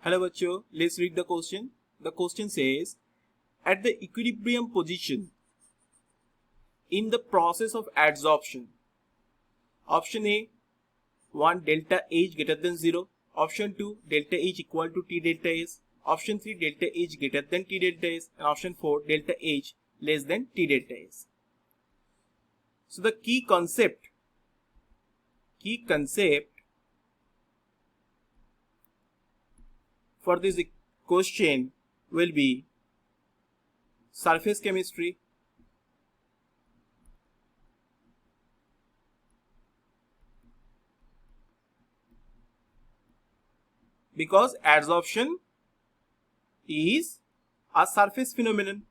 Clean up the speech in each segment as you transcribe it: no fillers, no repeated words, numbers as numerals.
Hello bachcho, let's read the question. The question says, at the equilibrium position in the process of adsorption, option A 1 delta H greater than 0, option 2 delta H equal to T delta S, option 3 delta H greater than T delta S, and option 4 delta H less than T delta S. So the key concept for this question will be surface chemistry, because adsorption is a surface phenomenon.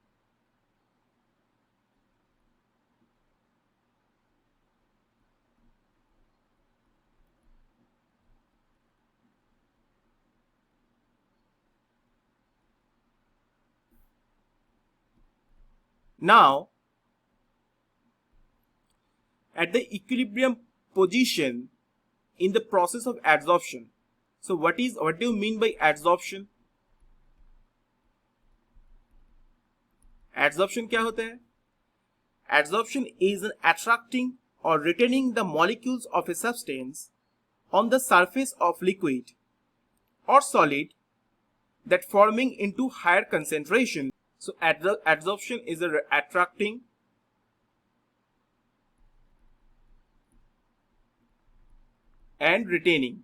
Now, at the equilibrium position in the process of adsorption. So what do you mean by adsorption? Adsorption क्या होता है? Adsorption is an attracting or retaining the molecules of a substance on the surface of liquid or solid that forming into higher concentration. So adsorption is attracting and retaining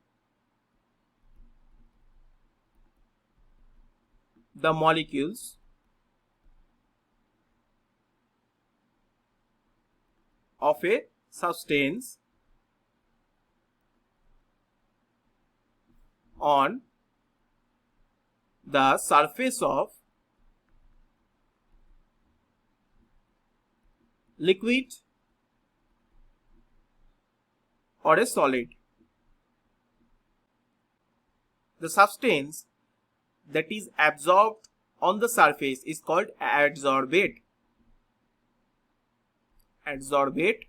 the molecules of a substance on the surface of liquid or a solid. The substance that is absorbed on the surface is called adsorbate. Adsorbate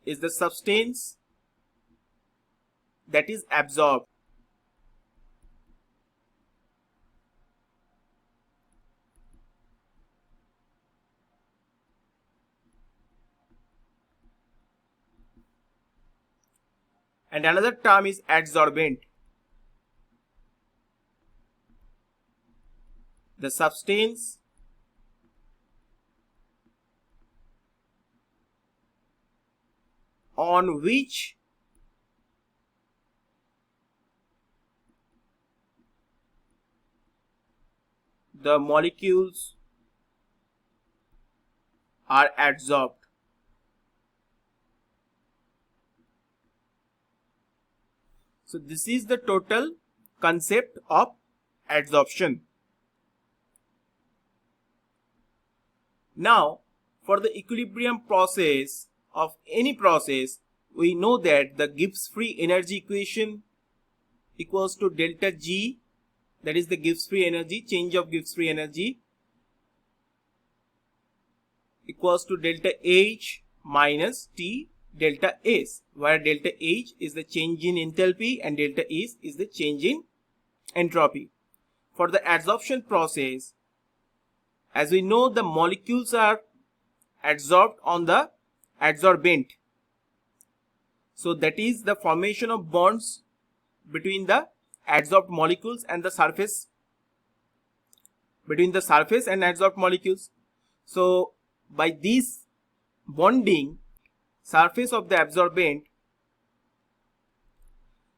is the substance that is absorbed and another term is adsorbent. The substance on which the molecules are adsorbed. So this is the total concept of adsorption. Now, for the equilibrium process of any process, we know that the Gibbs free energy equation equals to delta G, that is the Gibbs free energy, change of Gibbs free energy, equals to delta H minus T delta S, where delta H is the change in enthalpy and delta S is the change in entropy. For the adsorption process, as we know, the molecules are adsorbed on the adsorbent. So that is the formation of bonds between the adsorbed molecules and the surface, between the surface and adsorbed molecules. So by this bonding, surface of the absorbent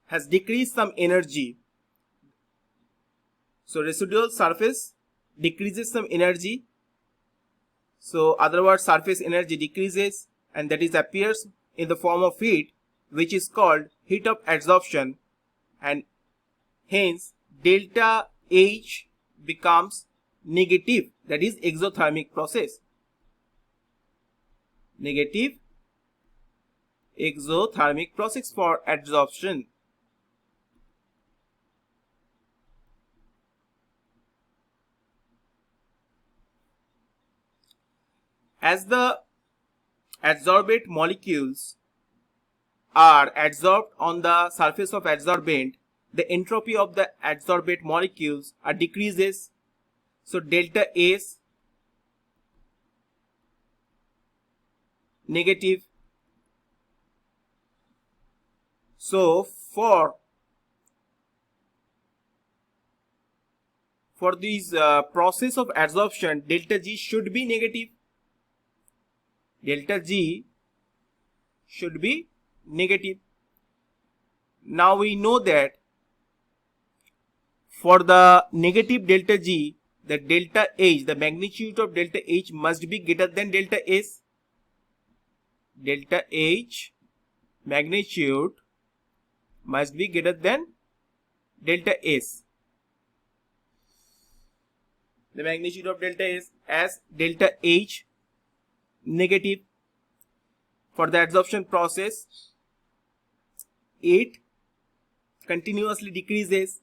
has decreased some energy. So residual surface decreases some energy. So otherwise surface energy decreases, and that is appears in the form of heat, which is called heat of adsorption, and hence delta H becomes negative, that is exothermic process. Negative exothermic process for adsorption. As the adsorbate molecules are adsorbed on the surface of adsorbent, the entropy of the adsorbate molecules are decreases. So delta S negative. So for this process of adsorption, delta G should be negative. Delta G should be negative. Now we know that for the negative delta G, the delta H, the magnitude of delta H must be greater than delta S. Delta H magnitude must be greater than delta S. The magnitude of delta S, as delta H negative. For the adsorption process, it continuously decreases,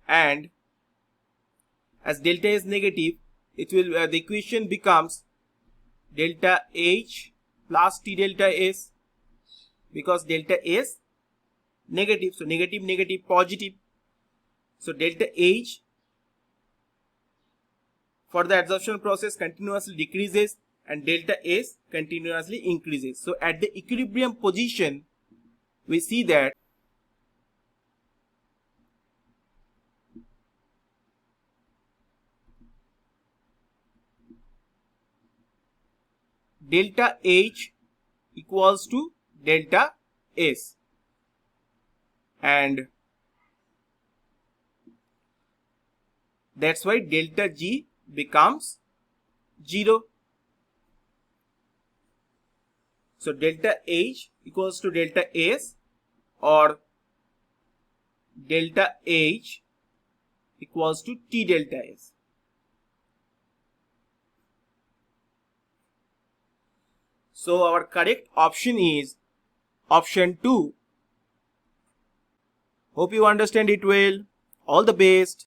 and as delta is negative, it will the equation becomes delta H plus T delta S, because delta S negative, so negative negative positive. So delta H for the adsorption process continuously decreases and delta S continuously increases. So at the equilibrium position, we see that delta H equals to delta S, and that's why delta G becomes 0. So delta H equals to delta S, or delta H equals to T delta S. So our correct option is option 2. Hope you understand it well. All the best.